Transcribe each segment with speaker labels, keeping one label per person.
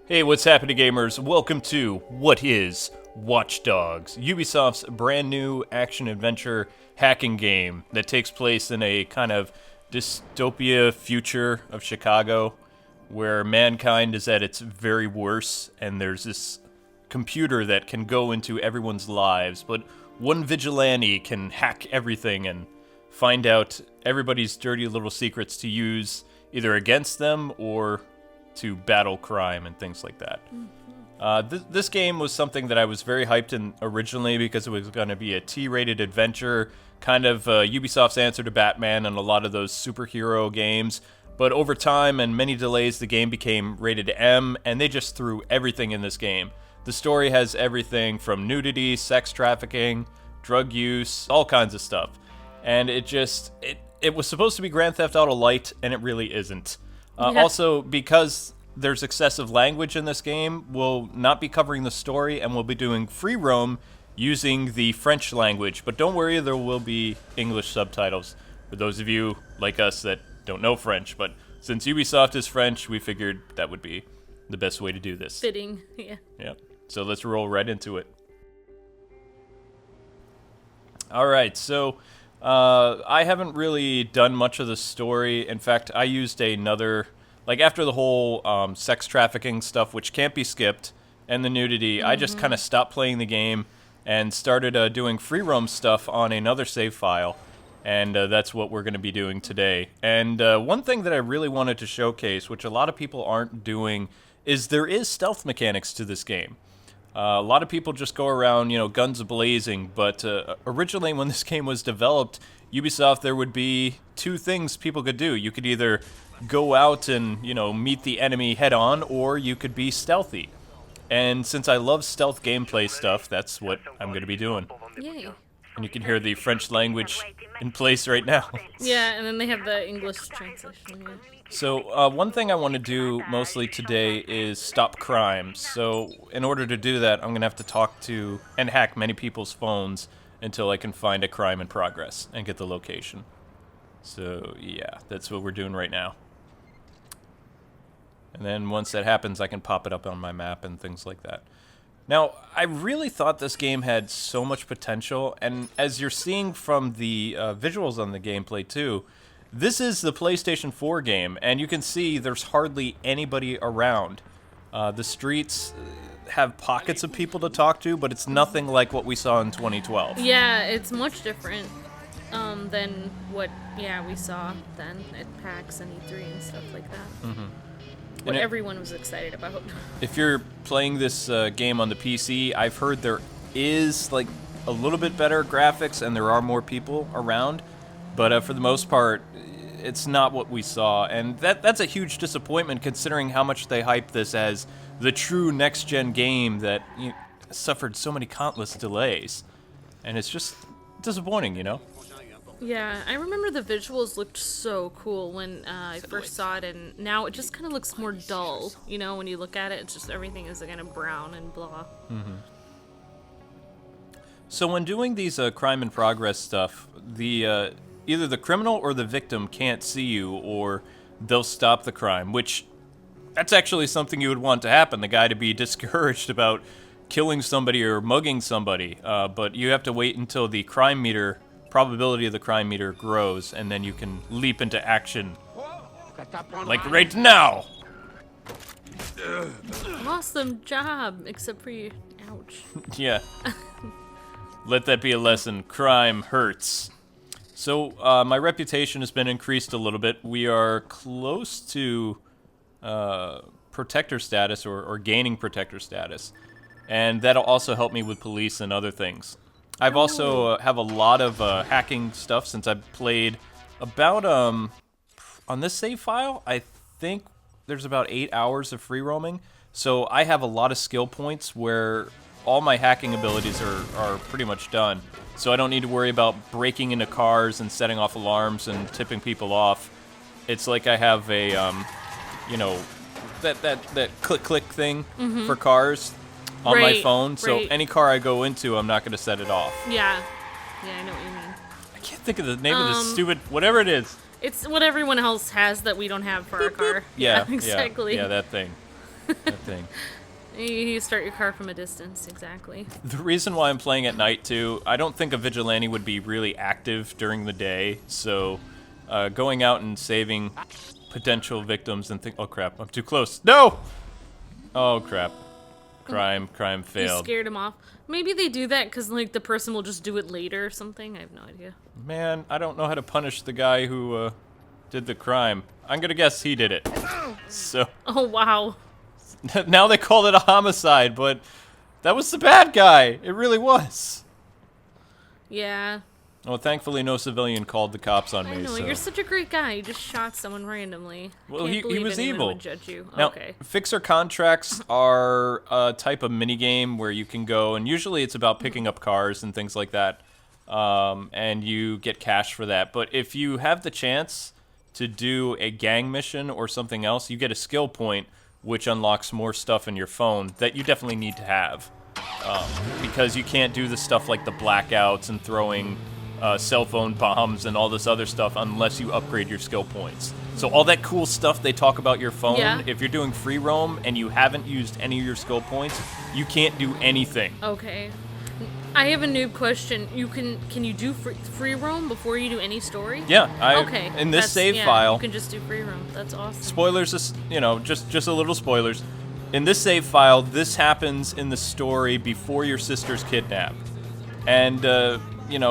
Speaker 1: Hey, what's happening, gamers? Welcome to What is Watch Dogs, Ubisoft's brand new action-adventure hacking game that takes place in a kind of dystopia future of Chicago where mankind is at its very worst and there's this computer that can go into everyone's lives, but one vigilante can hack everything and find out everybody's dirty little secrets to use either against them or to battle crime and things like that. This game was something that I was very hyped in originally because it was going to be a T-rated adventure, kind of Ubisoft's answer to Batman and a lot of those superhero games. But over time and many delays, the game became rated M, and they just threw everything in this game. The story has everything from nudity, sex trafficking, drug use, all kinds of stuff. And it was supposed to be Grand Theft Auto Light, and it really isn't. Also, because there's excessive language in this game, we'll not be covering the story, and we'll be doing free roam using the French language. But don't worry, there will be English subtitles for those of you like us that don't know French. But since Ubisoft is French, we figured that would be the best way to do this.
Speaker 2: Fitting, yeah.
Speaker 1: Yeah. So let's roll right into it. All right, so I haven't really done much of the story. In fact, I used another, like after the whole sex trafficking stuff, which can't be skipped, and the nudity, I just kind of stopped playing the game and started doing free roam stuff on another save file, and that's what we're going to be doing today. And one thing that I really wanted to showcase, which a lot of people aren't doing, is there is stealth mechanics to this game. A lot of people just go around, guns blazing, but originally when this game was developed, Ubisoft, there would be two things people could do. You could either go out and, meet the enemy head-on, or you could be stealthy. And since I love stealth gameplay stuff, that's what I'm going to be doing.
Speaker 2: Yay.
Speaker 1: And you can hear the French language in place right now.
Speaker 2: Yeah, and then they have the English translation. Yeah.
Speaker 1: So one thing I want to do mostly today is stop crime. So in order to do that, I'm going to have to talk to and hack many people's phones until I can find a crime in progress and get the location. So yeah, that's what we're doing right now. And then once that happens, I can pop it up on my map and things like that. Now, I really thought this game had so much potential, and as you're seeing from the visuals on the gameplay too, this is the PlayStation 4 game, and you can see there's hardly anybody around. The streets have pockets of people to talk to, but it's nothing like what we saw in 2012.
Speaker 2: Yeah, it's much different than what we saw then at PAX and E3 and stuff like that. What everyone was excited about.
Speaker 1: If you're playing this game on the PC, I've heard there is like a little bit better graphics and there are more people around, but for the most part, it's not what we saw, and that's a huge disappointment considering how much they hyped this as the true next-gen game that suffered so many countless delays, and it's just disappointing,
Speaker 2: Yeah, I remember the visuals looked so cool when I first saw it, and now it just kind of looks more dull. When you look at it, it's just everything is kind of brown and blah.
Speaker 1: So when doing these crime in progress stuff, the either the criminal or the victim can't see you, or they'll stop the crime, which that's actually something you would want to happen, the guy to be discouraged about killing somebody or mugging somebody, but you have to wait until the crime meter, probability of the crime meter grows, and then you can leap into action, like right now!
Speaker 2: Awesome job, except for you. Ouch.
Speaker 1: Yeah. Let that be a lesson. Crime hurts. So, my reputation has been increased a little bit. We are close to protector status, or gaining protector status. And that'll also help me with police and other things. I've also have a lot of hacking stuff since I've played about, on this save file, I think there's about 8 hours of free roaming. So I have a lot of skill points where all my hacking abilities are pretty much done. So I don't need to worry about breaking into cars and setting off alarms and tipping people off. It's like I have a, that click thing for cars on my phone. So any car I go into, I'm not going to set it off.
Speaker 2: Yeah. Yeah, I know what you mean.
Speaker 1: I can't think of the name of this stupid, whatever it is.
Speaker 2: It's what everyone else has that we don't have for our car.
Speaker 1: Yeah,
Speaker 2: exactly.
Speaker 1: Yeah, that thing. That thing.
Speaker 2: You start your car from a distance, exactly.
Speaker 1: The reason why I'm playing at night, too, I don't think a vigilante would be really active during the day, so going out and saving potential victims and oh crap, I'm too close. No! Oh crap. Crime
Speaker 2: You
Speaker 1: failed.
Speaker 2: scared him off. Maybe they do that because, like, the person will just do it later or something. I have no idea.
Speaker 1: Man, I don't know how to punish the guy who did the crime. I'm gonna guess he did it. So
Speaker 2: Oh, wow.
Speaker 1: now they call it a homicide, but that was the bad guy. It really was.
Speaker 2: Yeah.
Speaker 1: Well, thankfully no civilian called the cops on
Speaker 2: I
Speaker 1: me.
Speaker 2: know,
Speaker 1: So.
Speaker 2: you're such a great guy. You just shot someone randomly.
Speaker 1: Well,
Speaker 2: Can't
Speaker 1: he
Speaker 2: believe
Speaker 1: was
Speaker 2: anyone
Speaker 1: evil.
Speaker 2: would judge you.
Speaker 1: Now,
Speaker 2: Okay.
Speaker 1: fixer contracts are a type of minigame where you can go, and usually it's about picking up cars and things like that, and you get cash for that. But if you have the chance to do a gang mission or something else, you get a skill point, which unlocks more stuff in your phone that you definitely need to have. Because you can't do the stuff like the blackouts and throwing cell phone bombs and all this other stuff unless you upgrade your skill points. So all that cool stuff they talk about your phone,
Speaker 2: Yeah.
Speaker 1: if you're doing free roam and you haven't used any of your skill points, you can't do anything.
Speaker 2: Okay. I have a noob question. Can you do free roam before you do any story?
Speaker 1: Yeah,
Speaker 2: Okay.
Speaker 1: in this
Speaker 2: that's-
Speaker 1: save
Speaker 2: yeah,
Speaker 1: file,
Speaker 2: you can just do free roam. That's awesome.
Speaker 1: spoilers, just a little spoilers. In this save file, this happens in the story before your sister's kidnapped. And,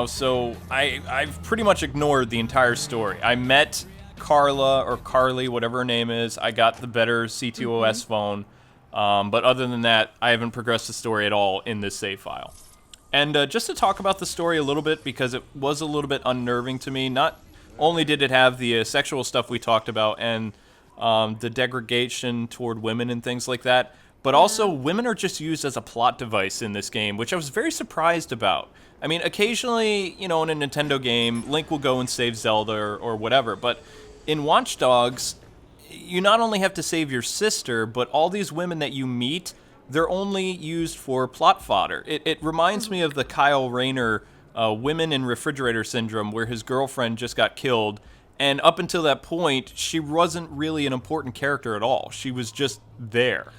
Speaker 1: so I've pretty much ignored the entire story. I met Carla, or Carly, whatever her name is. I got the better C2OS phone. But other than that, I haven't progressed the story at all in this save file. And just to talk about the story a little bit, because it was a little bit unnerving to me, not only did it have the sexual stuff we talked about and the degradation toward women and things like that, but also women are just used as a plot device in this game, which I was very surprised about. I mean, occasionally, in a Nintendo game, Link will go and save Zelda or whatever, but in Watch Dogs, you not only have to save your sister, but all these women that you meet, they're only used for plot fodder. It reminds me of the Kyle Rayner Women in Refrigerator Syndrome, where his girlfriend just got killed, and up until that point, she wasn't really an important character at all. She was just there.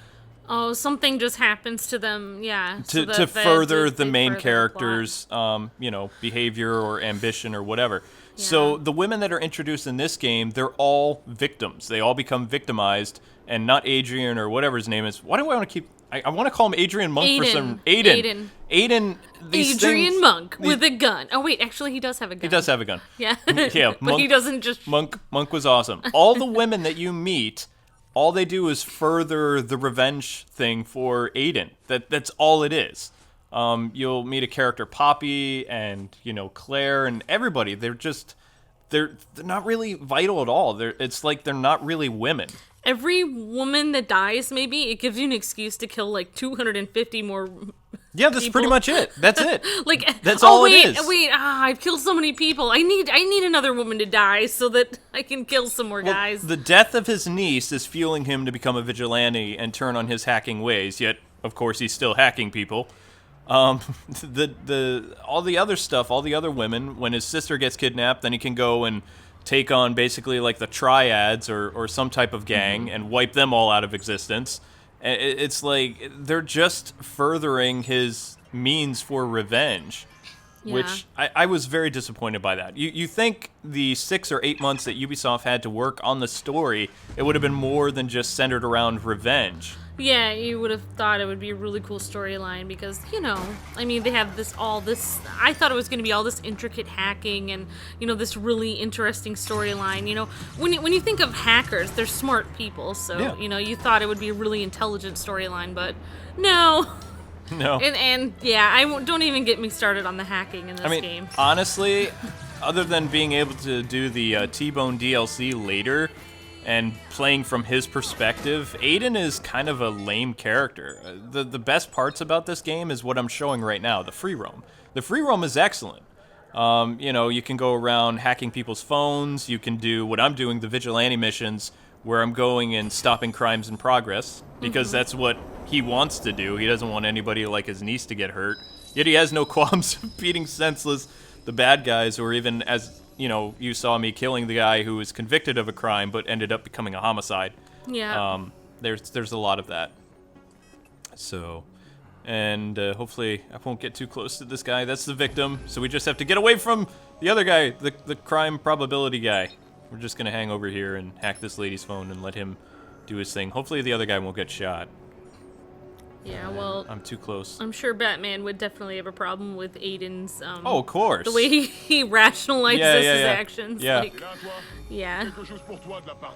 Speaker 2: Oh, something just happens to them, yeah.
Speaker 1: To further the main character's, behavior or ambition or whatever.
Speaker 2: Yeah.
Speaker 1: So the women that are introduced in this game, they're all victims. They all become victimized, and not Adrian or whatever his name is. Why do I want to keep... I want to call him Adrian Monk for some...
Speaker 2: Aiden.
Speaker 1: These
Speaker 2: Monk with a gun. Oh, wait, actually, he does have a gun.
Speaker 1: He does have a gun.
Speaker 2: Yeah.
Speaker 1: Yeah,
Speaker 2: But he doesn't just...
Speaker 1: Monk was awesome. All the women that you meet, all they do is further the revenge thing for Aiden. That's all it is. You'll meet a character, Poppy, and Claire, and everybody. They're not really vital at all. It's like they're not really women.
Speaker 2: Every woman that dies, maybe, it gives you an excuse to kill, like, 250 more
Speaker 1: Yeah, that's pretty much it. That's it.
Speaker 2: Like,
Speaker 1: that's all it is.
Speaker 2: I've killed so many people. I need another woman to die so that I can kill some more guys.
Speaker 1: The death of his niece is fueling him to become a vigilante and turn on his hacking ways, yet, of course, he's still hacking people. All the other stuff, all the other women, when his sister gets kidnapped, then he can go and take on basically like the triads or some type of gang and wipe them all out of existence. It's like they're just furthering his means for revenge, which I was very disappointed by that. You think the 6 or 8 months that Ubisoft had to work on the story, it would have been more than just centered around revenge.
Speaker 2: Yeah, you would have thought it would be a really cool storyline because, they have this, I thought it was going to be all this intricate hacking and, this really interesting storyline. When you think of hackers, they're smart people, so, you thought it would be a really intelligent storyline, but no.
Speaker 1: No.
Speaker 2: And don't even get me started on the hacking in this game.
Speaker 1: Honestly, other than being able to do the T-Bone DLC later, and playing from his perspective, Aiden is kind of a lame character. The best parts about this game is what I'm showing right now, the free roam. The free roam is excellent. You can go around hacking people's phones. You can do what I'm doing, the vigilante missions, where I'm going and stopping crimes in progress, because that's what he wants to do. He doesn't want anybody like his niece to get hurt. Yet he has no qualms of beating senseless the bad guys, or even as... you saw me killing the guy who was convicted of a crime but ended up becoming a homicide.
Speaker 2: Yeah.
Speaker 1: There's a lot of that. So, and hopefully I won't get too close to this guy. That's the victim. So we just have to get away from the other guy, the crime probability guy. We're just gonna hang over here and hack this lady's phone and let him do his thing. Hopefully the other guy won't get shot.
Speaker 2: Yeah, well,
Speaker 1: I'm too close.
Speaker 2: I'm sure Batman would definitely have a problem with Aiden's,
Speaker 1: Oh, of course.
Speaker 2: the way he rationalizes his actions.
Speaker 1: Yeah.
Speaker 2: Like, yeah.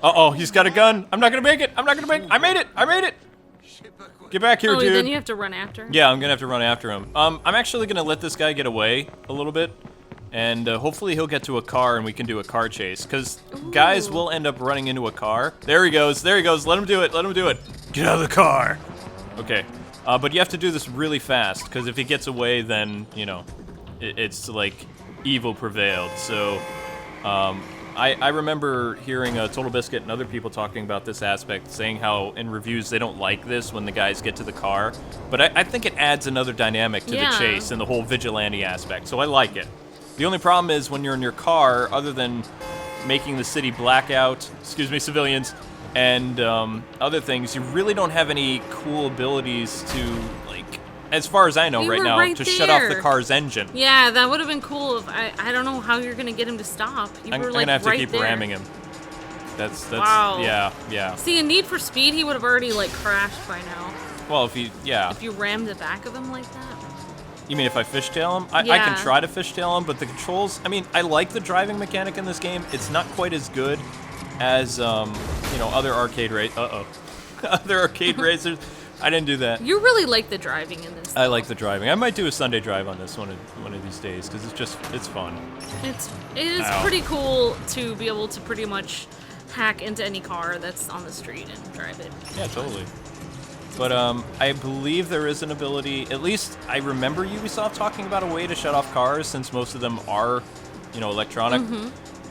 Speaker 1: Uh-oh, he's got a gun. I'm not gonna make it. I made it. Get back here,
Speaker 2: Oh,
Speaker 1: dude.
Speaker 2: then you have to run after him?
Speaker 1: Yeah, I'm gonna have to run after him. I'm actually gonna let this guy get away a little bit, and hopefully he'll get to a car and we can do a car chase. Cause guys will end up running into a car. There he goes. Let him do it. Get out of the car. Okay, but you have to do this really fast, because if he gets away, then, you know, it's like evil prevailed. So, I remember hearing Total Biscuit and other people talking about this aspect, saying how in reviews they don't like this when the guys get to the car. But I think it adds another dynamic to the chase and the whole vigilante aspect, so I like it. The only problem is when you're in your car, other than making the city blackout, excuse me, civilians, and other things, you really don't have any cool abilities to, like, as far as I know right now, to shut off the car's engine.
Speaker 2: Yeah, that would have been cool. If I don't know how you're gonna get him to stop.
Speaker 1: I'm gonna have to keep ramming him. That's
Speaker 2: wow.
Speaker 1: Yeah.
Speaker 2: See, in Need for Speed, he would have already like crashed by now.
Speaker 1: Well, if you
Speaker 2: rammed the back of him like that.
Speaker 1: You mean if I fishtail him? I can try to fishtail him, but the controls, I mean, I like the driving mechanic in this game. It's not quite as good as, you know, other arcade other arcade racers. I didn't do that.
Speaker 2: You really like the driving in this.
Speaker 1: I like the driving. I might do a Sunday drive on this one of these days, because it's fun.
Speaker 2: It is pretty cool to be able to pretty much hack into any car that's on the street and drive it.
Speaker 1: Yeah, totally. But I believe there is an ability, at least I remember Ubisoft talking about a way to shut off cars, since most of them are, you know, electronic.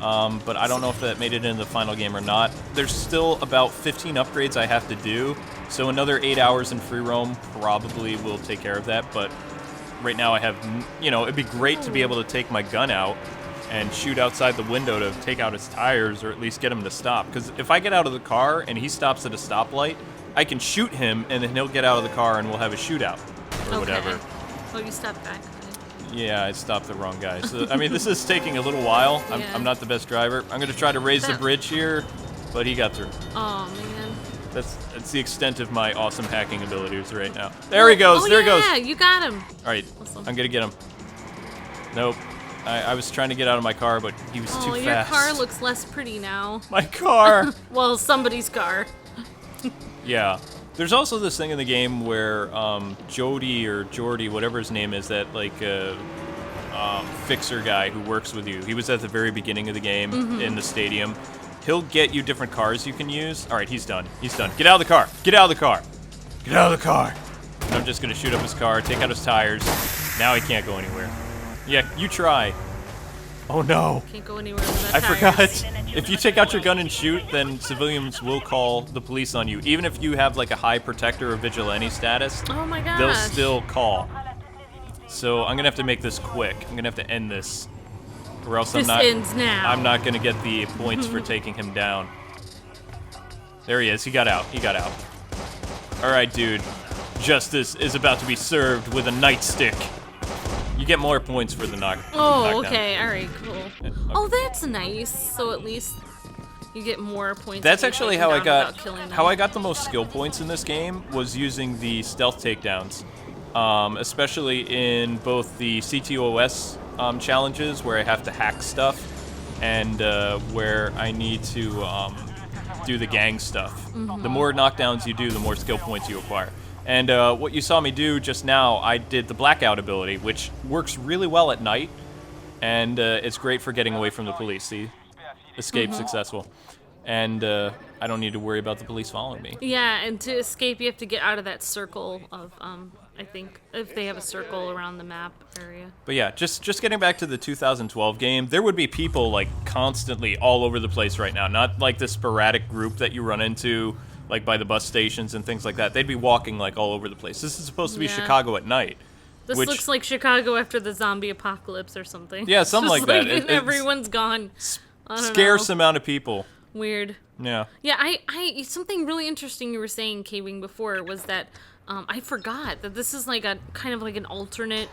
Speaker 1: But I don't know if that made it into the final game or not. There's still about 15 upgrades I have to do, so another 8 hours in free roam probably will take care of that. But right now I have, you know, it'd be great to be able to take my gun out and shoot outside the window to take out his tires, or at least get him to stop. Because if I get out of the car and he stops at a stoplight, I can shoot him, and then he'll get out of the car, and we'll have a shootout, or whatever.
Speaker 2: Oh, you stopped back.
Speaker 1: Yeah, I stopped the wrong guy. So, I mean, this is taking a little while. I'm not the best driver. I'm going to try to raise the bridge here, but he got through.
Speaker 2: Oh, man.
Speaker 1: That's the extent of my awesome hacking abilities right now. There he goes. There he goes.
Speaker 2: Yeah, you got him.
Speaker 1: All right,
Speaker 2: Awesome.
Speaker 1: I'm going to get him. Nope. I was trying to get out of my car, but he was too fast.
Speaker 2: Oh, your car looks less pretty now.
Speaker 1: My car!
Speaker 2: Well, somebody's car.
Speaker 1: Yeah. There's also this thing in the game where Jody or Jordy, whatever his name is, that like fixer guy who works with you. He was at the very beginning of the game in the stadium. He'll get you different cars you can use. All right, he's done. He's done. Get out of the car. Get out of the car. Get out of the car. And I'm just gonna shoot up his car, take out his tires. Now he can't go anywhere. Yeah, you try. Oh no.
Speaker 2: Can't go anywhere with
Speaker 1: I
Speaker 2: that
Speaker 1: forgot. If you take out your gun and shoot, then civilians will call the police on you. Even if you have like a high protector or vigilante status,
Speaker 2: Oh my gosh.
Speaker 1: they'll still call. So I'm gonna have to make this quick. I'm gonna have to end this, or else
Speaker 2: This ends now.
Speaker 1: I'm not gonna get the points for taking him down. There he is. He got out. He got out. All right, dude. Justice is about to be served with a nightstick. You get more points for the knockdown.
Speaker 2: Oh, okay. All right, cool. Oh, that's nice. So at least you get more points.
Speaker 1: That's actually how I got
Speaker 2: how I
Speaker 1: got the most skill points in this game, was using the stealth takedowns, especially in both the CTOS challenges where I have to hack stuff, and where I need to do the gang stuff. The more knockdowns you do, the more skill points you acquire. And what you saw me do just now, I did the blackout ability, which works really well at night, and it's great for getting away from the police. See, escape successful, and I don't need to worry about the police following me.
Speaker 2: Yeah, and to escape, you have to get out of that circle of, I think, if they have a circle around the map area.
Speaker 1: But yeah, just getting back to the 2012 game, there would be people like constantly all over the place right now. Not like the sporadic group that you run into, like by the bus stations and things like that. They'd be walking like all over the place. This is supposed to be Chicago at night.
Speaker 2: This looks like Chicago after the zombie apocalypse or something.
Speaker 1: Yeah, something like that.
Speaker 2: Everyone's gone.
Speaker 1: Scarce amount of people.
Speaker 2: Weird.
Speaker 1: Yeah.
Speaker 2: Yeah, I something really interesting you were saying, K-Wing, before was that I forgot that this is like a kind of like an alternate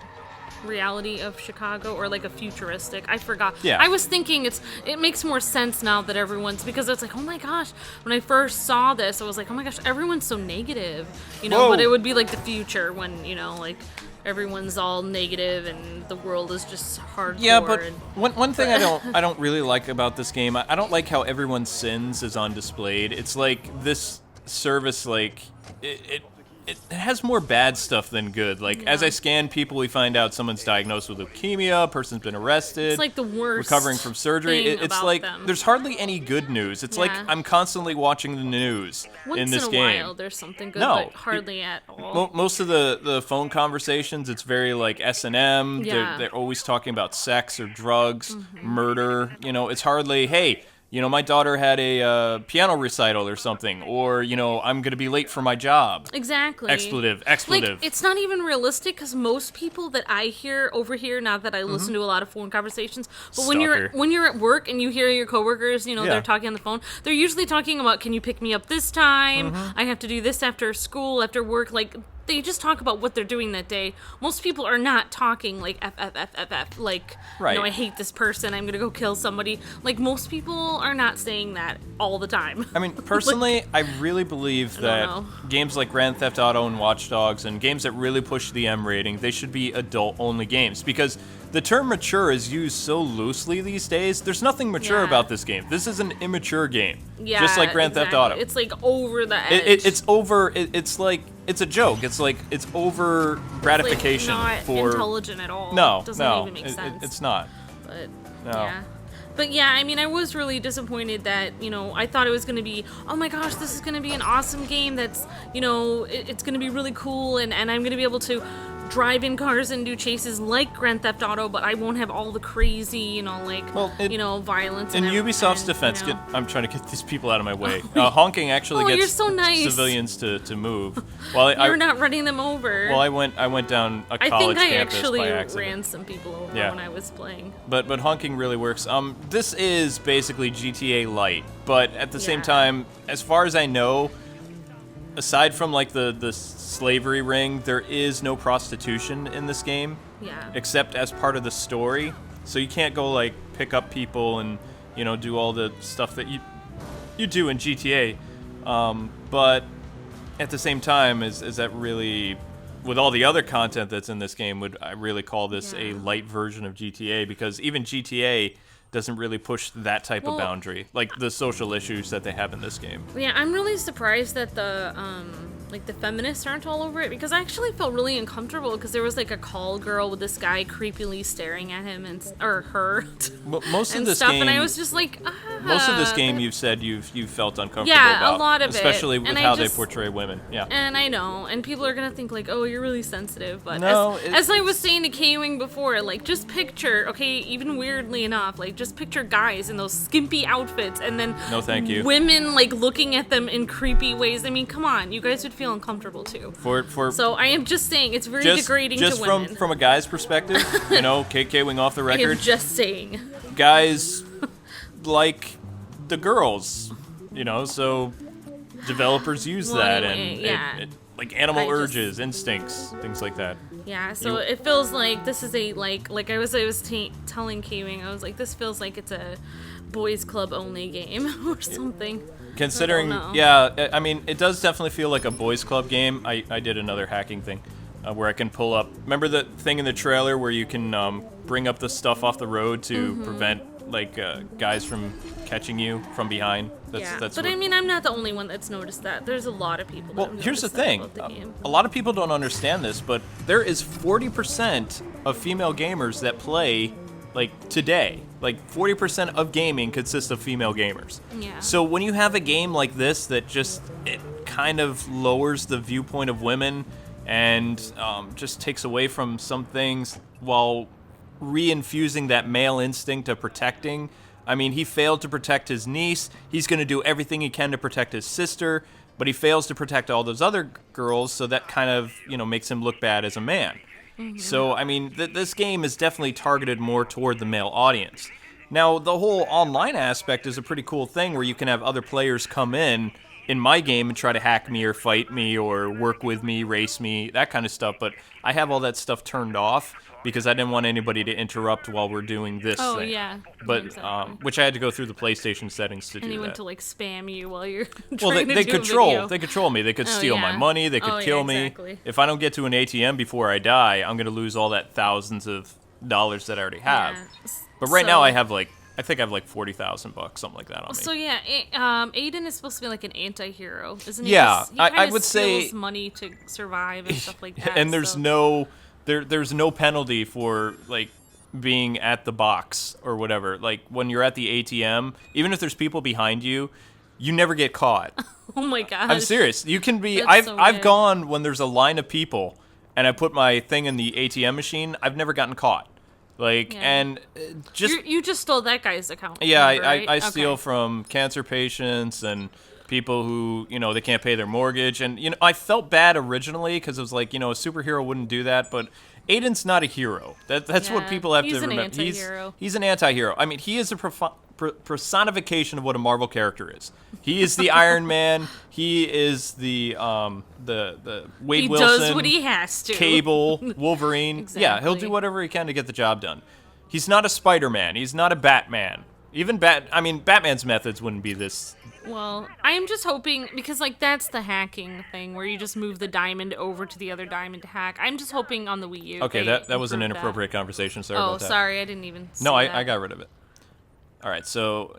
Speaker 2: reality of Chicago, or like a futuristic. I forgot.
Speaker 1: Yeah.
Speaker 2: I was thinking it makes more sense now that everyone's, because it's like, oh my gosh, when I first saw this, I was like, oh my gosh, everyone's so negative,
Speaker 1: Whoa.
Speaker 2: but it would be like the future when, like everyone's all negative and the world is just hardcore.
Speaker 1: Yeah, but one thing I don't really like about this game, I don't like how everyone's sins is on displayed. It's like this service, like it has more bad stuff than good. Like, as I scan people, we find out someone's diagnosed with leukemia, a person's been arrested.
Speaker 2: It's like the worst
Speaker 1: recovering from surgery.
Speaker 2: thing
Speaker 1: It's
Speaker 2: about
Speaker 1: like
Speaker 2: them.
Speaker 1: there's hardly any good news. It's like I'm constantly watching the news in this game.
Speaker 2: Once in a while, there's something good,
Speaker 1: No,
Speaker 2: but hardly at all.
Speaker 1: Most of the phone conversations, it's very like S&M.
Speaker 2: Yeah.
Speaker 1: They're always talking about sex or drugs, murder. It's hardly, hey, my daughter had a piano recital or something, or, I'm going to be late for my job.
Speaker 2: Exactly.
Speaker 1: Expletive.
Speaker 2: Like, it's not even realistic, because most people that I hear over here, not that I listen to a lot of phone conversations, but when you're at work and you hear your coworkers, they're talking on the phone, they're usually talking about, can you pick me up this time? I have to do this after school, after work. Like, they just talk about what they're doing that day. Most people are not talking like F, like,
Speaker 1: right.
Speaker 2: I hate this person, I'm gonna go kill somebody. Like, most people are not saying that all the time.
Speaker 1: I mean, personally, I really believe that games like Grand Theft Auto and Watch Dogs and games that really push the M rating, they should be adult-only games, because the term mature is used so loosely these days. There's nothing mature about this game. This is an immature game.
Speaker 2: Yeah,
Speaker 1: just like Grand Theft Auto.
Speaker 2: It's like over the edge.
Speaker 1: It's over. It's like, it's a joke. It's like, it's over gratification.
Speaker 2: It's like not intelligent at all.
Speaker 1: No,
Speaker 2: it doesn't even make sense.
Speaker 1: It's not.
Speaker 2: But
Speaker 1: No.
Speaker 2: yeah. But yeah, I mean, I was really disappointed that, I thought it was going to be, oh my gosh, this is going to be an awesome game that's, it's going to be really cool, and I'm going to be able to drive in cars and do chases like Grand Theft Auto, but I won't have all the crazy, violence.
Speaker 1: In Ubisoft's defense, I'm trying to get these people out of my way. Honking actually gets
Speaker 2: you're so nice.
Speaker 1: civilians to move. While
Speaker 2: You're not running them over.
Speaker 1: Well, I went down a college
Speaker 2: I think I
Speaker 1: campus
Speaker 2: actually
Speaker 1: by accident.
Speaker 2: ran some people over when I was playing.
Speaker 1: But honking really works. This is basically GTA Light, but at the same time, as far as I know, aside from like the slavery ring, there is no prostitution in this game.
Speaker 2: Yeah.
Speaker 1: Except as part of the story. So you can't go like pick up people and do all the stuff that you do in GTA. But at the same time, is that really, with all the other content that's in this game, would I really call this a light version of GTA? Because even GTA doesn't really push that type of boundary, like the social issues that they have in this game.
Speaker 2: Yeah, I'm really surprised that the feminists aren't all over it, because I actually felt really uncomfortable, because there was like a call girl with this guy creepily staring at him or her
Speaker 1: Most
Speaker 2: and
Speaker 1: of this
Speaker 2: stuff,
Speaker 1: game,
Speaker 2: and I was just like,
Speaker 1: most of this game you've said you've felt uncomfortable
Speaker 2: yeah,
Speaker 1: about,
Speaker 2: a lot of
Speaker 1: especially
Speaker 2: it.
Speaker 1: with
Speaker 2: And
Speaker 1: how they portray women. Yeah.
Speaker 2: And I know, and people are gonna think like, oh, you're really sensitive, but
Speaker 1: no,
Speaker 2: as I was saying to K-Wing before, like, just picture, okay, even weirdly enough, like, just picture guys in those skimpy outfits, and then
Speaker 1: no, thank you.
Speaker 2: Women like looking at them in creepy ways. I mean, come on, you guys would feel uncomfortable too. So I am just saying, it's very degrading to women.
Speaker 1: Just from a guy's perspective, K-Wing off the record.
Speaker 2: I am just saying.
Speaker 1: Guys like the girls, so developers use that,
Speaker 2: anyway,
Speaker 1: and like animal urges, instincts, things like that.
Speaker 2: Yeah, so it feels like this is a like I was telling K-Wing, I was like, this feels like it's a boys club only game or something.
Speaker 1: Considering, I mean, it does definitely feel like a boys club game. I did another hacking thing where I can pull up. Remember the thing in the trailer where you can bring up the stuff off the road to prevent like guys from catching you from behind? That's
Speaker 2: but I mean, I'm not the only one that's noticed that. There's a lot of people that have
Speaker 1: here's the
Speaker 2: noticed that
Speaker 1: thing.
Speaker 2: about the game.
Speaker 1: A lot of people don't understand this, but there is 40% of female gamers that play like today. Like 40% of gaming consists of female gamers.
Speaker 2: Yeah.
Speaker 1: So when you have a game like this that just, it kind of lowers the viewpoint of women and just takes away from some things while reinfusing that male instinct of protecting. I mean, he failed to protect his niece. He's going to do everything he can to protect his sister, but he fails to protect all those other girls, so that kind of, makes him look bad as a man. So, I mean, this game is definitely targeted more toward the male audience. Now, the whole online aspect is a pretty cool thing where you can have other players come in in my game and try to hack me or fight me or work with me, race me, that kind of stuff. But I have all that stuff turned off because I didn't want anybody to interrupt while we're doing this
Speaker 2: Oh,
Speaker 1: thing.
Speaker 2: yeah.
Speaker 1: But
Speaker 2: Exactly.
Speaker 1: which I had to go through the PlayStation settings to do
Speaker 2: Anyone
Speaker 1: that.
Speaker 2: to like spam you while you're
Speaker 1: Well,
Speaker 2: trying
Speaker 1: they
Speaker 2: to do
Speaker 1: control.
Speaker 2: a video.
Speaker 1: They control me. They could
Speaker 2: Oh,
Speaker 1: steal my
Speaker 2: yeah.
Speaker 1: money. They could
Speaker 2: Oh, yeah,
Speaker 1: kill me.
Speaker 2: exactly.
Speaker 1: If I don't get to an ATM before I die, I'm gonna lose all that thousands of dollars that I already have.
Speaker 2: Yeah.
Speaker 1: But right now
Speaker 2: So-
Speaker 1: I have like I think I have like $40,000, something like that on me.
Speaker 2: So yeah, Aiden is supposed to be like an anti-hero, isn't he?
Speaker 1: Yeah,
Speaker 2: 'Cause he
Speaker 1: I
Speaker 2: kinda
Speaker 1: would say-
Speaker 2: steals money to survive and stuff like that.
Speaker 1: And there's
Speaker 2: so.
Speaker 1: there's no penalty for like being at the box or whatever. Like when you're at the ATM, even if there's people behind you, you never get caught.
Speaker 2: Oh my god.
Speaker 1: I'm serious. You can be.
Speaker 2: That's
Speaker 1: I've
Speaker 2: so
Speaker 1: I've
Speaker 2: weird.
Speaker 1: gone when there's a line of people, and I put my thing in the ATM machine. I've never gotten caught. Like
Speaker 2: Yeah.
Speaker 1: and just
Speaker 2: You just stole that guy's account.
Speaker 1: yeah,
Speaker 2: number, right?
Speaker 1: I steal
Speaker 2: Okay.
Speaker 1: from cancer patients and people who they can't pay their mortgage, and I felt bad originally because it was like a superhero wouldn't do that, but Aiden's not a hero. That's what
Speaker 2: Yeah,
Speaker 1: people have
Speaker 2: he's
Speaker 1: to
Speaker 2: an
Speaker 1: remember.
Speaker 2: anti-hero.
Speaker 1: He's an anti-hero. I mean, he is a personification of what a Marvel character is. He is the Iron Man. He is the Wade
Speaker 2: He
Speaker 1: Wilson.
Speaker 2: does what he has to.
Speaker 1: Cable, Wolverine. Yeah, he'll
Speaker 2: Exactly.
Speaker 1: do whatever he can to get the job done. He's not a Spider-Man. He's not a Batman. Even Batman's methods wouldn't be this.
Speaker 2: Well, I'm just hoping because like that's the hacking thing where you just move the diamond over to the other diamond to hack. I'm just hoping on the Wii U.
Speaker 1: Okay,
Speaker 2: they
Speaker 1: that was an
Speaker 2: improve
Speaker 1: inappropriate conversation. Sorry
Speaker 2: Oh,
Speaker 1: about that.
Speaker 2: sorry, I didn't even.
Speaker 1: No,
Speaker 2: see
Speaker 1: I
Speaker 2: that.
Speaker 1: got rid of it. All right, so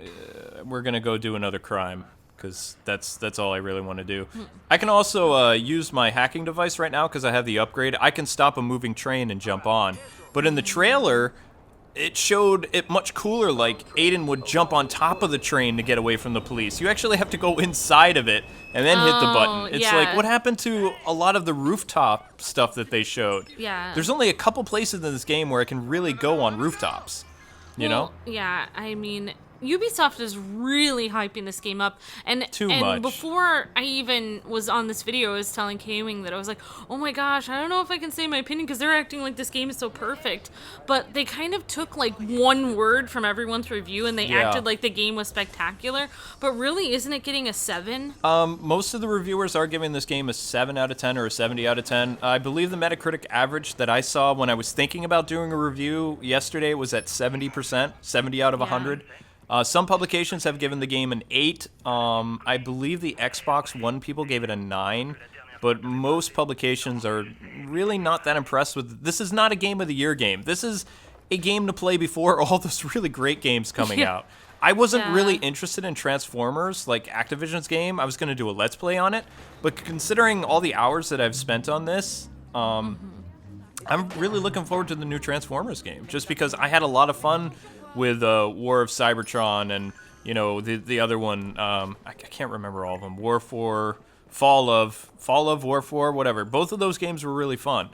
Speaker 1: we're gonna go do another crime because that's all I really want to do. I can also use my hacking device right now because I have the upgrade. I can stop a moving train and jump on. But in the trailer, it showed it much cooler. Like Aiden would jump on top of the train to get away from the police. You actually have to go inside of it and then hit the
Speaker 2: Oh,
Speaker 1: button. It's
Speaker 2: yeah.
Speaker 1: like what happened to a lot of the rooftop stuff that they showed.
Speaker 2: Yeah.
Speaker 1: There's only a couple places in this game where I can really go on rooftops. You know?
Speaker 2: Well, yeah, I mean, Ubisoft is really hyping this game up, and
Speaker 1: Too
Speaker 2: and
Speaker 1: much.
Speaker 2: before I even was on this video, I was telling K-Wing that I was like, oh my gosh, I don't know if I can say my opinion because they're acting like this game is so perfect, but they kind of took like one word from everyone's review and they
Speaker 1: Yeah.
Speaker 2: acted like the game was spectacular, but really, isn't it getting a 7?
Speaker 1: Most of the reviewers are giving this game a 7 out of 10 or a 70 out of 10. I believe the Metacritic average that I saw when I was thinking about doing a review yesterday was at 70%, 70 out of 100. Some publications have given the game an 8. I believe the Xbox One people gave it a 9. But most publications are really not that impressed with it. This is not a Game of the Year game. This is a game to play before all those really great games coming out. I wasn't
Speaker 2: Yeah.
Speaker 1: really interested in Transformers, like Activision's game. I was going to do a Let's Play on it. But considering all the hours that I've spent on this, I'm really looking forward to the new Transformers game. Just because I had a lot of fun with War of Cybertron and, the other one. I can't remember all of them. War for... Fall of, War for, whatever. Both of those games were really fun.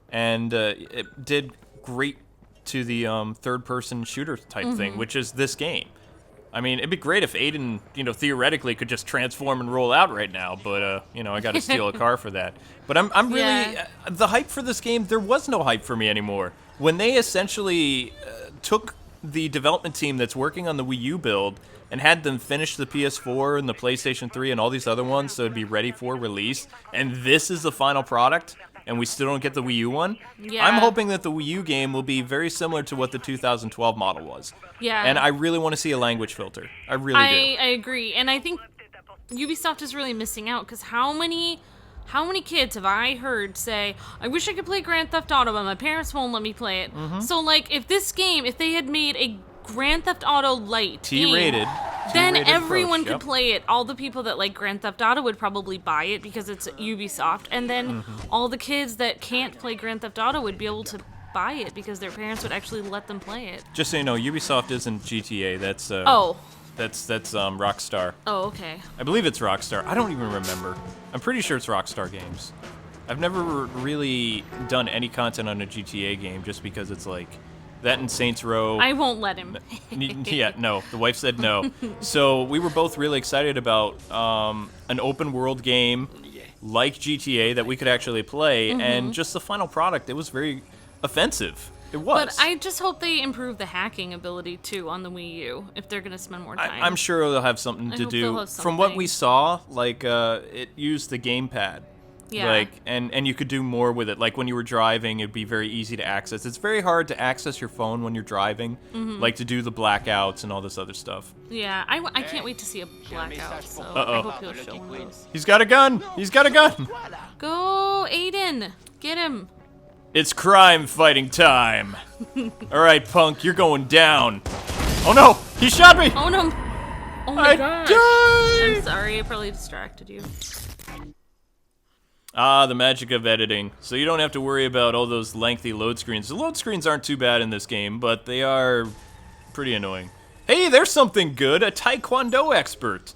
Speaker 1: And it did great to the third-person shooter type thing, which is this game. I mean, it'd be great if Aiden, theoretically could just transform and roll out right now, but, I gotta steal a car for that. But I'm really...
Speaker 2: Yeah.
Speaker 1: The hype for this game, there was no hype for me anymore. When they essentially took the development team that's working on the Wii U build and had them finish the PS4 and the PlayStation 3 and all these other ones so it'd be ready for release, and this is the final product, and we still don't get the Wii U one,
Speaker 2: Yeah.
Speaker 1: I'm hoping that the Wii U game will be very similar to what the 2012 model was.
Speaker 2: Yeah.
Speaker 1: And I really want to see a language filter. I really do.
Speaker 2: I agree, and I think Ubisoft is really missing out because how many kids have I heard say, I wish I could play Grand Theft Auto, but my parents won't let me play it. So, like, if they had made a Grand Theft Auto Lite
Speaker 1: T-rated.
Speaker 2: game, then
Speaker 1: T-rated
Speaker 2: everyone
Speaker 1: approach,
Speaker 2: could play it. All the people that like Grand Theft Auto would probably buy it because it's Ubisoft, and then all the kids that can't play Grand Theft Auto would be able to buy it because their parents would actually let them play it.
Speaker 1: Just so you know, Ubisoft isn't GTA. That's That's Rockstar.
Speaker 2: Oh, okay.
Speaker 1: I believe it's Rockstar. I don't even remember. I'm pretty sure it's Rockstar Games. I've never really done any content on a GTA game just because it's like that and Saints Row.
Speaker 2: I won't let him.
Speaker 1: Yeah, no. The wife said no. So we were both really excited about an open world game like GTA that we could actually play, and just the final product, it was very offensive. It was.
Speaker 2: But I just hope they improve the hacking ability, too, on the Wii U, if they're going to spend more time.
Speaker 1: I'm sure they'll have something to do. From what we saw, like, it used the gamepad.
Speaker 2: Yeah.
Speaker 1: Like, and you could do more with it. Like, when you were driving, it'd be very easy to access. It's very hard to access your phone when you're driving, like to do the blackouts and all this other stuff.
Speaker 2: Yeah, I can't wait to see a blackout, so I hope he'll show one of those.
Speaker 1: He's got a gun! He's got a gun!
Speaker 2: Go, Aiden! Get him!
Speaker 1: It's crime fighting time! Alright, punk, you're going down. Oh no! He shot me!
Speaker 2: Oh no! Oh my gosh!
Speaker 1: Died!
Speaker 2: I'm sorry, I probably distracted you.
Speaker 1: Ah, the magic of editing. So you don't have to worry about all those lengthy load screens. The load screens aren't too bad in this game, but they are pretty annoying. Hey, there's something good! A Taekwondo expert!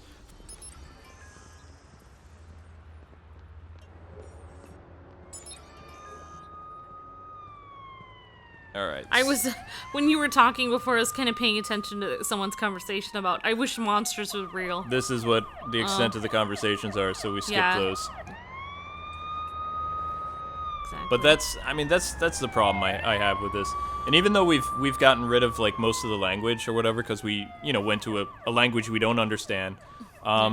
Speaker 1: Alright.
Speaker 2: When you were talking before, I was kind of paying attention to someone's conversation about, I wish monsters was real.
Speaker 1: This is what the extent of the conversations are, so we skip those.
Speaker 2: Exactly.
Speaker 1: But that's the problem I have with this. And even though we've gotten rid of like most of the language or whatever, because we went to a language we don't understand,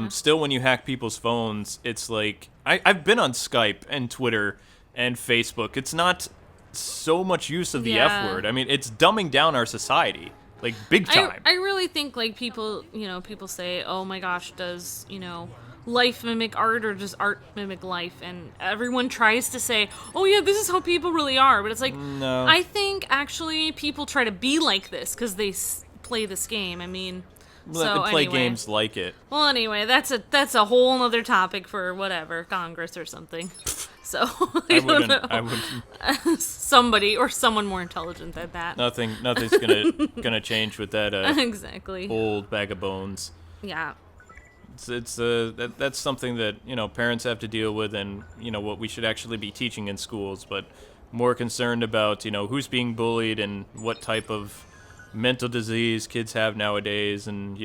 Speaker 1: still when you hack people's phones, it's like I've been on Skype and Twitter and Facebook. It's not so much use of the F word. I mean, it's dumbing down our society, like big time.
Speaker 2: I really think like people say, oh my gosh, does life mimic art or does art mimic life? And everyone tries to say, oh yeah, this is how people really are. But it's like,
Speaker 1: no.
Speaker 2: I think actually people try to be like this because they play this game. I mean,
Speaker 1: they play games like it.
Speaker 2: Well, anyway, that's a whole other topic for whatever, Congress or something. So I don't know. Somebody or someone more intelligent than that.
Speaker 1: Nothing's gonna change with that.
Speaker 2: Exactly.
Speaker 1: Old bag of bones.
Speaker 2: Yeah.
Speaker 1: That's something that parents have to deal with, and what we should actually be teaching in schools, but more concerned about who's being bullied and what type of mental disease kids have nowadays, and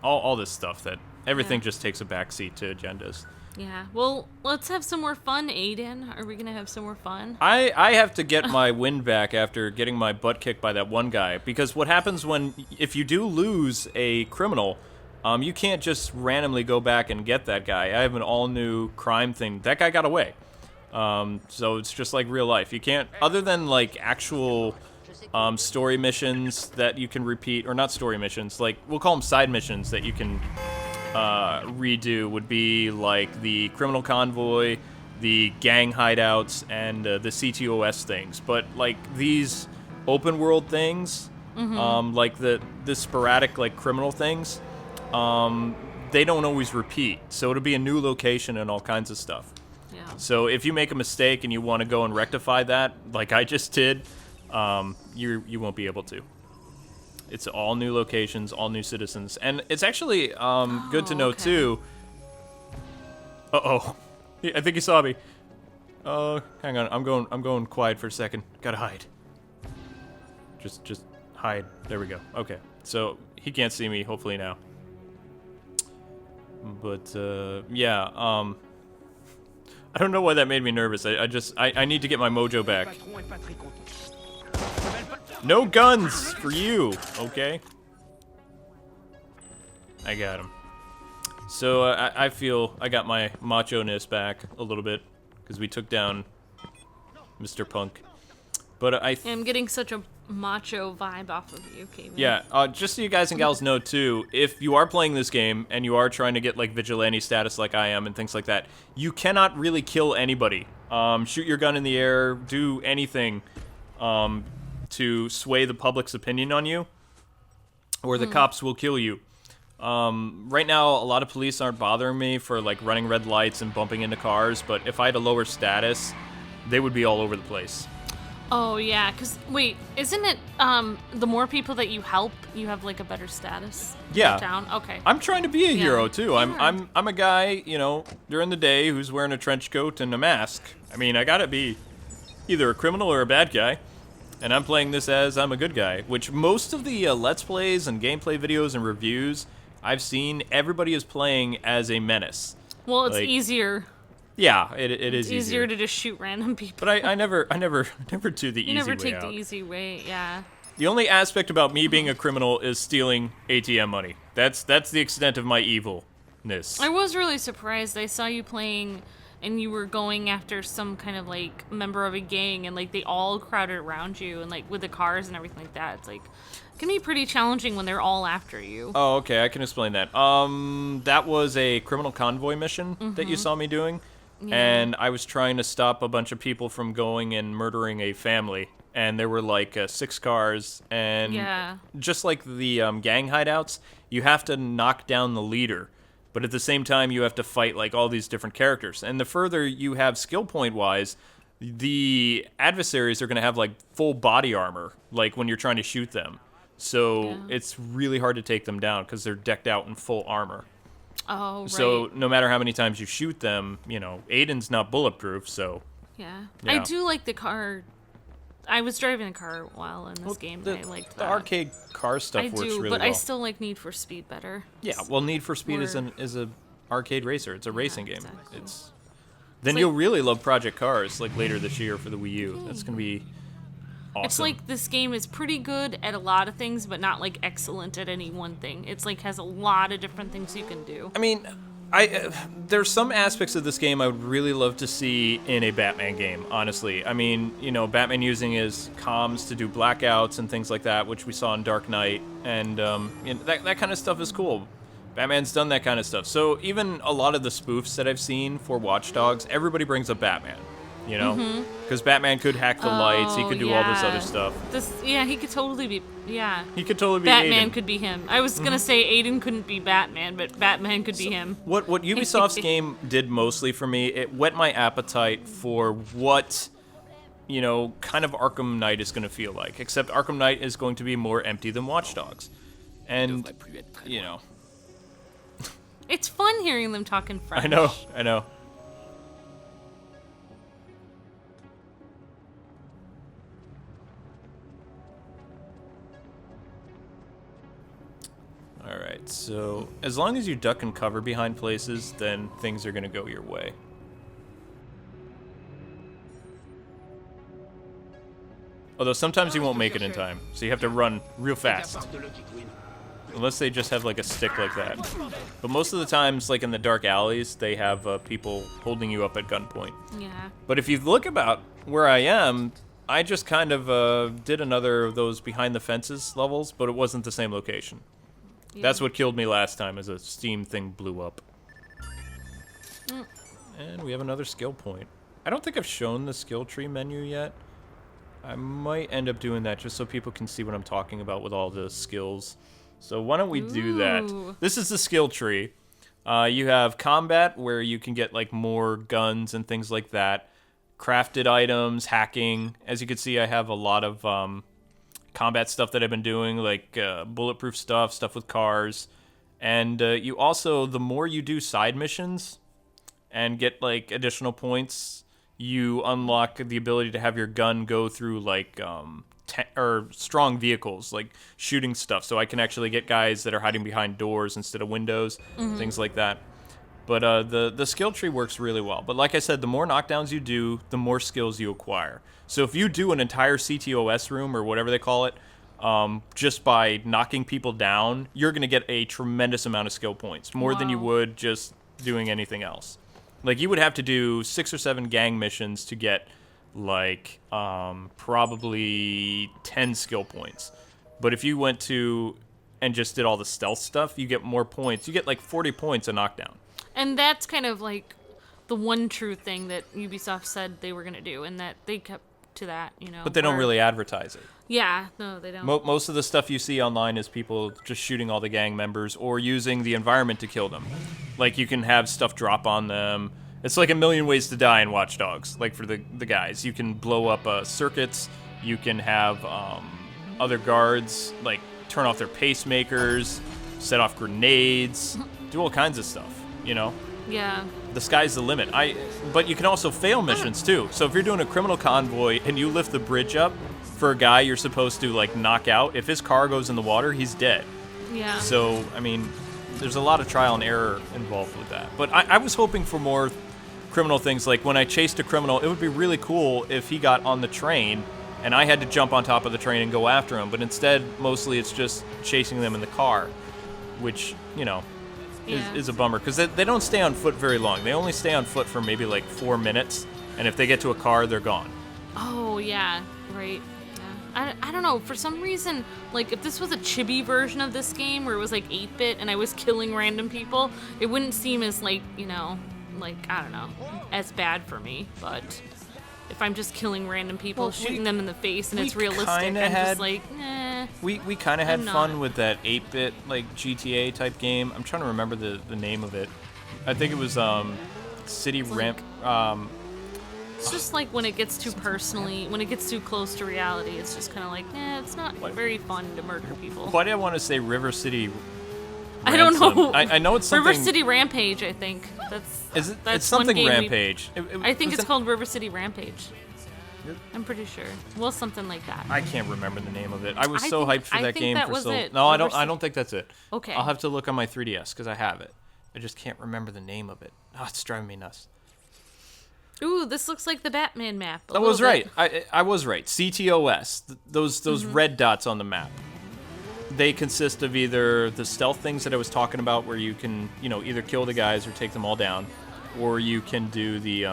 Speaker 1: all this stuff that everything just takes a backseat to agendas.
Speaker 2: Yeah. Well, let's have some more fun, Aiden. Are we gonna have some more fun?
Speaker 1: I have to get my win back after getting my butt kicked by that one guy, because what happens if you do lose a criminal, you can't just randomly go back and get that guy. I have an all-new crime thing. That guy got away. So it's just like real life. You can't, other than like actual story missions that you can repeat, or not story missions, like we'll call them side missions that you can redo, would be like the criminal convoy, the gang hideouts, and the CTOS things. But like these open world things, like the sporadic like criminal things, they don't always repeat. So it'll be a new location and all kinds of stuff.
Speaker 2: Yeah.
Speaker 1: So if you make a mistake and you want to go and rectify that, like I just did, you won't be able to. It's all new locations, all new citizens, and it's actually good to know too. Uh-oh, I think he saw me. Hang on, I'm going quiet for a second. Gotta hide. Just hide. There we go. Okay, so he can't see me. Hopefully now. But yeah, I don't know why that made me nervous. I need to get my mojo back. No guns for you, okay? I got him. So I feel I got my macho-ness back a little bit because we took down Mr. Punk. But
Speaker 2: I'm getting such a macho vibe off of you, Kevin.
Speaker 1: Yeah, just so you guys and gals know too, if you are playing this game and you are trying to get like vigilante status like I am and things like that, you cannot really kill anybody. Shoot your gun in the air, do anything to sway the public's opinion on you, or the cops will kill you. Right now, a lot of police aren't bothering me for like running red lights and bumping into cars, but if I had a lower status, they would be all over the place.
Speaker 2: Oh yeah, because wait, isn't it the more people that you help, you have like a better status?
Speaker 1: Yeah.
Speaker 2: Down. Okay.
Speaker 1: I'm trying to be a hero too. I'm a guy, during the day who's wearing a trench coat and a mask. I mean, I gotta be either a criminal or a bad guy, and I'm playing this as I'm a good guy. Which most of the Let's Plays and gameplay videos and reviews I've seen, everybody is playing as a menace.
Speaker 2: Well, it's
Speaker 1: like,
Speaker 2: easier.
Speaker 1: Yeah, it is
Speaker 2: It's easier to just shoot random people.
Speaker 1: But I never do the
Speaker 2: You
Speaker 1: easy
Speaker 2: never
Speaker 1: way
Speaker 2: take
Speaker 1: out.
Speaker 2: the easy way, yeah.
Speaker 1: The only aspect about me being a criminal is stealing ATM money. That's the extent of my evilness.
Speaker 2: I was really surprised. I saw you playing and you were going after some kind of like member of a gang and like they all crowded around you and like with the cars and everything like that. It's like it can be pretty challenging when they're all after you.
Speaker 1: Oh, okay, I can explain that. That was a criminal convoy mission that you saw me doing.
Speaker 2: Yeah.
Speaker 1: And I was trying to stop a bunch of people from going and murdering a family. And there were like 6 cars, and
Speaker 2: Yeah.
Speaker 1: just like the gang hideouts, you have to knock down the leader. But at the same time, you have to fight like all these different characters. And the further you have skill point wise, the adversaries are going to have like full body armor, like when you're trying to shoot them. So it's really hard to take them down because they're decked out in full armor.
Speaker 2: Oh, right.
Speaker 1: So no matter how many times you shoot them, Aiden's not bulletproof, so...
Speaker 2: Yeah.
Speaker 1: Yeah.
Speaker 2: I do like the car. I was driving a car a while in this game, and I liked that.
Speaker 1: The arcade car stuff
Speaker 2: I
Speaker 1: works
Speaker 2: do,
Speaker 1: really
Speaker 2: but
Speaker 1: well.
Speaker 2: I still like Need for Speed better.
Speaker 1: Yeah, well, Need for Speed is
Speaker 2: Or-
Speaker 1: a arcade racer. It's a racing game.
Speaker 2: exactly.
Speaker 1: Then
Speaker 2: like-
Speaker 1: you'll really love Project Cars, like later this year for the Wii U. That's gonna be awesome.
Speaker 2: It's like this game is pretty good at a lot of things, but not like excellent at any one thing. It's like has a lot of different things you can do.
Speaker 1: I mean, there's some aspects of this game I would really love to see in a Batman game, honestly. I mean, Batman using his comms to do blackouts and things like that, which we saw in Dark Knight, and that kind of stuff is cool. Batman's done that kind of stuff. So even a lot of the spoofs that I've seen for Watch Dogs, everybody brings up Batman, because Batman could hack the lights, he could do all this other stuff.
Speaker 2: He could totally be. Yeah.
Speaker 1: He could totally be
Speaker 2: Batman
Speaker 1: Aiden.
Speaker 2: could be him. I was gonna say Aiden couldn't be Batman, but Batman could be him.
Speaker 1: What Ubisoft's game did mostly for me, it whet my appetite for what, kind of Arkham Knight is going to feel like. Except Arkham Knight is going to be more empty than Watch Dogs. And,
Speaker 2: It's fun hearing them talk in French.
Speaker 1: I know. Alright, so as long as you duck and cover behind places, then things are going to go your way. Although sometimes you won't make it in time, so you have to run real fast. Unless they just have like a stick like that. But most of the times, like in the dark alleys, they have people holding you up at gunpoint.
Speaker 2: Yeah.
Speaker 1: But if you look about where I am, I just kind of did another of those behind the fences levels, but it wasn't the same location.
Speaker 2: Yeah.
Speaker 1: That's what killed me last time, as a Steam thing blew up. And we have another skill point. I don't think I've shown the skill tree menu yet. I might end up doing that just so people can see what I'm talking about with all the skills. So why don't we do that?
Speaker 2: Ooh.
Speaker 1: This is the skill tree. You have combat, where you can get like more guns and things like that. Crafted items, hacking. As you can see, I have a lot of combat stuff that I've been doing, like bulletproof stuff with cars. And you also, the more you do side missions and get like additional points, you unlock the ability to have your gun go through like or strong vehicles, like shooting stuff. So I can actually get guys that are hiding behind doors instead of windows, things like that. But the skill tree works really well. But like I said, the more knockdowns you do, the more skills you acquire. So if you do an entire CTOS room, or whatever they call it, just by knocking people down, you're going to get a tremendous amount of skill points, more than you would just doing anything else. Like, you would have to do 6 or 7 gang missions to get, like, probably 10 skill points. But if you went to and just did all the stealth stuff, you get more points. You get, like, 40 points a knockdown.
Speaker 2: And that's kind of like the one true thing that Ubisoft said they were going to do, and that they kept to that,
Speaker 1: But they don't really advertise it.
Speaker 2: Yeah, no, they don't.
Speaker 1: Most of the stuff you see online is people just shooting all the gang members or using the environment to kill them. Like, you can have stuff drop on them. It's like a million ways to die in Watch Dogs, like for the guys. You can blow up circuits. You can have other guards, like, turn off their pacemakers, set off grenades, do all kinds of stuff,
Speaker 2: Yeah.
Speaker 1: The sky's the limit. But you can also fail missions too. So if you're doing a criminal convoy and you lift the bridge up for a guy you're supposed to like knock out, if his car goes in the water, he's dead.
Speaker 2: Yeah.
Speaker 1: So I mean, there's a lot of trial and error involved with that. But I was hoping for more criminal things. Like when I chased a criminal, it would be really cool if he got on the train and I had to jump on top of the train and go after him. But instead, mostly it's just chasing them in the car, which, you know, is a bummer. Because they don't stay on foot very long. They only stay on foot for maybe like 4 minutes. And if they get to a car, they're gone.
Speaker 2: Oh, yeah. Right. I don't know, for some reason, like, if this was a chibi version of this game where it was, like, 8-bit and I was killing random people, it wouldn't seem as, like, you know, like, I don't know, as bad for me, but if I'm just killing random people, shooting them in the face, and it's realistic, I'm just like, eh.
Speaker 1: We kind of had fun with that 8-bit, like, GTA type game. I'm trying to remember the name of it. I think it was, City Ramp,
Speaker 2: It's just like when it gets too when it gets too close to reality, it's just kind of like, it's not very fun to murder people.
Speaker 1: Why do I want to say River City Ransom?
Speaker 2: I don't know.
Speaker 1: I know it's something...
Speaker 2: River City Rampage, I think. That's
Speaker 1: it's something Rampage.
Speaker 2: I think it's called River City Rampage. I'm pretty sure. Well, something like that.
Speaker 1: I can't remember the name of it. I was so hyped for that game for so...
Speaker 2: It.
Speaker 1: No, I don't think that's it.
Speaker 2: Okay.
Speaker 1: I'll have to look on my 3DS, because I have it. I just can't remember the name of it. Oh, it's driving me nuts.
Speaker 2: Ooh, this looks like the Batman map.
Speaker 1: I was right. I was right. CTOS. Those red dots on the map. They consist of either the stealth things that I was talking about, where you can, you know, either kill the guys or take them all down, or you can do the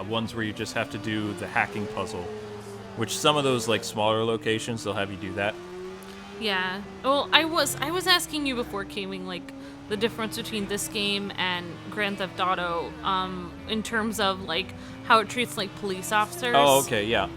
Speaker 1: ones where you just have to do the hacking puzzle. Which some of those, like, smaller locations, they'll have you do that.
Speaker 2: Yeah. Well, I was asking you before, K-Wing, like, the difference between this game and Grand Theft Auto, in terms of, like, how it treats, like, police officers.
Speaker 1: Oh, okay, yeah.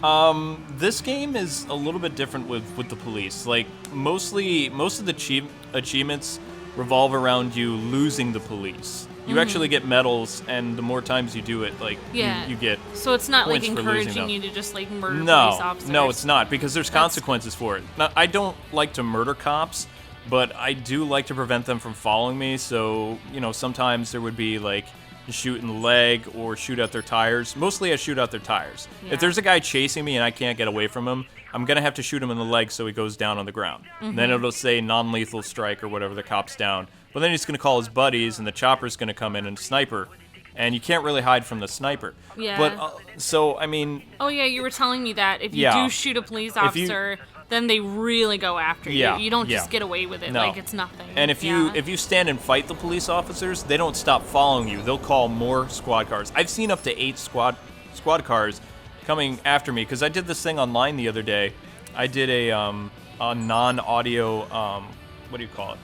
Speaker 1: This game is a little bit different with the police. Like, most of the achievements revolve around you losing the police. You actually get medals, and the more times you do it, like, you get
Speaker 2: So it's not, like,
Speaker 1: points
Speaker 2: encouraging you to just, like, murder police officers?
Speaker 1: No, it's not, because there's consequences for it. Now, I don't like to murder cops, but I do like to prevent them from following me, so, you know, sometimes there would be, like, shoot in the leg or shoot out their tires. Mostly I shoot out their tires.
Speaker 2: Yeah.
Speaker 1: If there's a guy chasing me and I can't get away from him, I'm going to have to shoot him in the leg so he goes down on the ground. And then it'll say non-lethal strike or whatever, the cop's down. But then he's going to call his buddies, and the chopper's going to come in and sniper. And you can't really hide from the sniper.
Speaker 2: Yeah.
Speaker 1: But, so, I mean...
Speaker 2: Oh, yeah, you were telling me that. If you do shoot a police officer, then they really go after you. You don't just get away with it like it's nothing.
Speaker 1: And if you stand and fight the police officers, they don't stop following you. They'll call more squad cars. I've seen up to 8 squad cars coming after me, because I did this thing online the other day. I did a non-audio, what do you call it?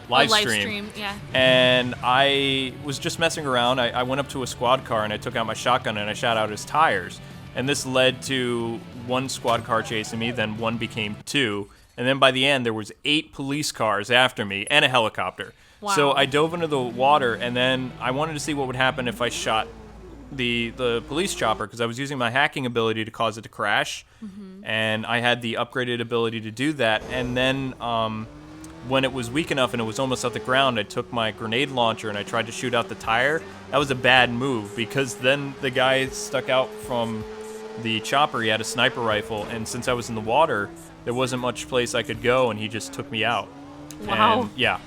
Speaker 1: Live stream,
Speaker 2: yeah.
Speaker 1: And I was just messing around. I went up to a squad car and I took out my shotgun and I shot out his tires. And this led to 1 squad car chasing me, then 1 became 2. And then by the end, there was 8 police cars after me and a helicopter.
Speaker 2: Wow.
Speaker 1: So I dove into the water, and then I wanted to see what would happen if I shot the police chopper, because I was using my hacking ability to cause it to crash. And I had the upgraded ability to do that. And then when it was weak enough and it was almost off the ground, I took my grenade launcher and I tried to shoot out the tire. That was a bad move, because then the guy stuck out from the chopper. He had a sniper rifle, and since I was in the water, there wasn't much place I could go, and he just took me out.
Speaker 2: Wow.
Speaker 1: And yeah.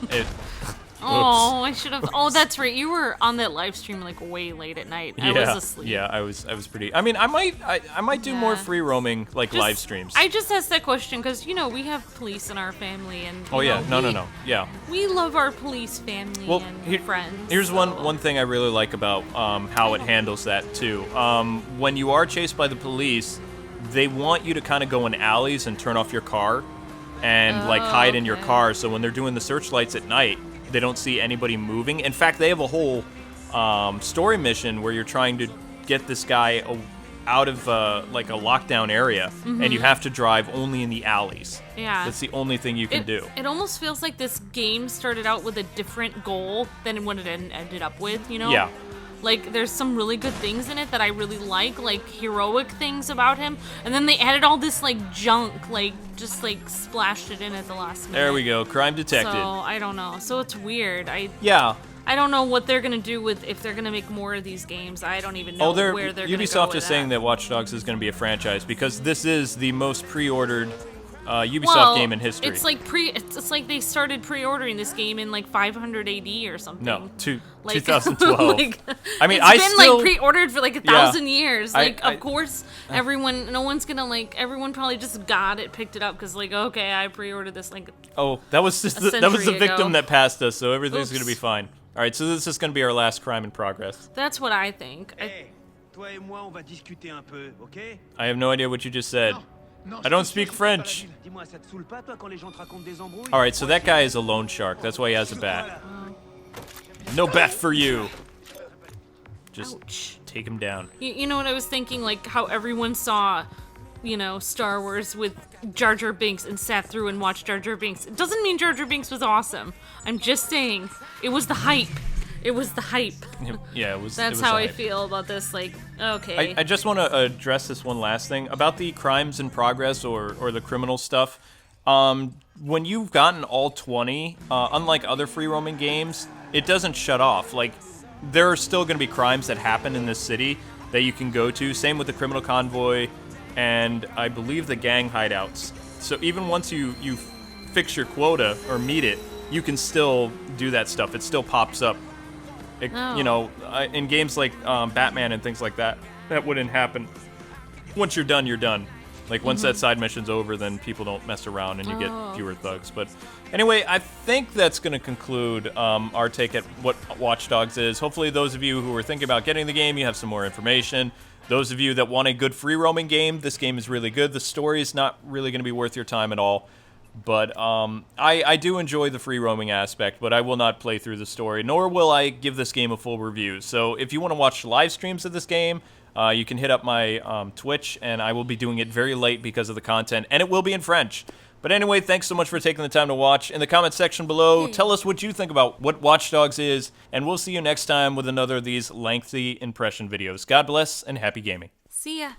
Speaker 2: Oh, I should have. Oh, that's right. You were on that live stream like way late at night. I was asleep.
Speaker 1: Yeah, I was pretty. I mean, I might do more free roaming live streams.
Speaker 2: I just asked that question because we have police in our family, and
Speaker 1: no, yeah.
Speaker 2: We love our police family and friends.
Speaker 1: Here's one thing I really like about how it handles that too. When you are chased by the police, they want you to kind of go in alleys and turn off your car, and hide in your car. So when they're doing the searchlights at night, they don't see anybody moving. In fact, they have a whole story mission where you're trying to get this guy out of a lockdown area, and you have to drive only in the alleys.
Speaker 2: Yeah.
Speaker 1: That's the only thing you can do.
Speaker 2: It almost feels like this game started out with a different goal than what it ended up with,
Speaker 1: Yeah.
Speaker 2: Like, there's some really good things in it that I really like heroic things about him. And then they added all this, junk, just, splashed it in at the last minute.
Speaker 1: There we go. Crime detected.
Speaker 2: So, I don't know. So, it's weird. I don't know what they're going to do if they're going to make more of these games. I don't even know where they're going to go
Speaker 1: Ubisoft
Speaker 2: with
Speaker 1: is saying that Watch Dogs is going to be a franchise, because this is the most pre-ordered Ubisoft game in history.
Speaker 2: It's like it's like they started pre-ordering this game in like 500 AD or something.
Speaker 1: No,
Speaker 2: like,
Speaker 1: 2012.
Speaker 2: Like,
Speaker 1: I mean,
Speaker 2: it's been
Speaker 1: still
Speaker 2: like pre-ordered for like 1,000 years. Like,
Speaker 1: I-
Speaker 2: of course, no one's gonna like. Everyone probably just got it, picked it up because like, okay, I pre-ordered this like.
Speaker 1: Oh, that was just that was the
Speaker 2: century
Speaker 1: victim
Speaker 2: ago.
Speaker 1: that passed us, so everything's
Speaker 2: Oops.
Speaker 1: gonna be fine. All right, so this is gonna be our last crime in progress.
Speaker 2: That's what I think.
Speaker 3: Toi et moi, on va discuter un peu, ok?
Speaker 1: I have no idea what you just said. I don't speak French.
Speaker 3: Dis-moi, ça te saoule pas, toi, quand les gens te racontent des embrouilles?
Speaker 1: All right, so that guy is a loan shark. That's why he has a bat. No bat for you. Just
Speaker 2: Ouch.
Speaker 1: take him down.
Speaker 2: You know what I was thinking? Like how everyone saw, Star Wars with Jar Jar Binks and sat through and watched Jar Jar Binks. It doesn't mean Jar Jar Binks was awesome. I'm just saying, it was the hype. It was the hype.
Speaker 1: Yeah, it was.
Speaker 2: That's
Speaker 1: it was
Speaker 2: how I
Speaker 1: hype.
Speaker 2: feel about this. Like, okay.
Speaker 1: I just want to address this one last thing about the crimes in progress or the criminal stuff. When you've gotten all 20, unlike other free roaming games, it doesn't shut off. Like, there are still going to be crimes that happen in this city that you can go to. Same with the criminal convoy and I believe the gang hideouts. So even once you fix your quota or meet it, you can still do that stuff. It still pops up. In games like Batman and things like that, that wouldn't happen. Once you're done, you're done. Like, once that side mission's over, then people don't mess around and you get fewer thugs. But anyway, I think that's going to conclude our take at what Watch Dogs is. Hopefully those of you who are thinking about getting the game, you have some more information. Those of you that want a good free roaming game, this game is really good. The story is not really going to be worth your time at all. But I do enjoy the free roaming aspect, but I will not play through the story, nor will I give this game a full review. So if you want to watch live streams of this game, you can hit up my Twitch, and I will be doing it very late because of the content, and it will be in French. But anyway, thanks so much for taking the time to watch. In the comment section below, tell us what you think about what Watch Dogs is, and we'll see you next time with another of these lengthy impression videos. God bless, and happy gaming.
Speaker 2: See ya.